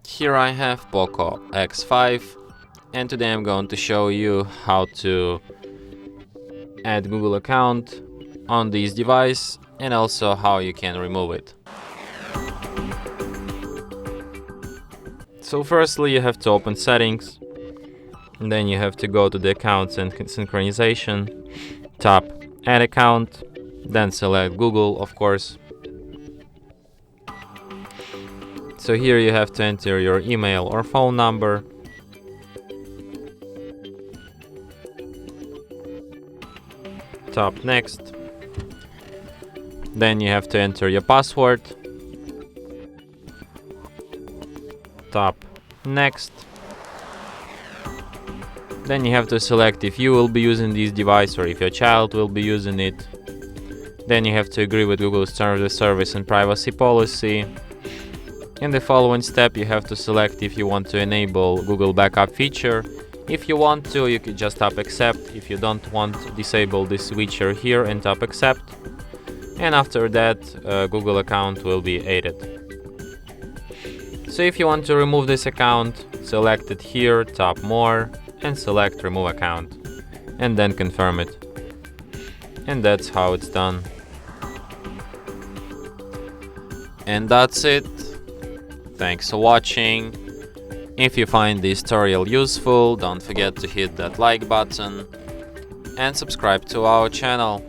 Here I have Poco X5, and today I'm going to show you how to add Google account on this device and also how you can remove it. So firstly you have to open settings, and then you have to go to the accounts and synchronization, tap add account, then select Google, of course. So here you have to enter your email or phone number. Tap next. Then you have to enter your password. Tap next. Then you have to select if you will be using this device or if your child will be using it. Then you have to agree with Google's terms of service and privacy policy. In the following step, you have to select if you want to enable Google backup feature. If you want to, you can just tap accept. If you don't want, disable this feature here and tap accept. And after that, Google account will be added. So if you want to remove this account, select it here, tap more, and select remove account. And then confirm it. And that's how it's done. And that's it. Thanks for watching. If you find this tutorial useful, don't forget to hit that like button and subscribe to our channel.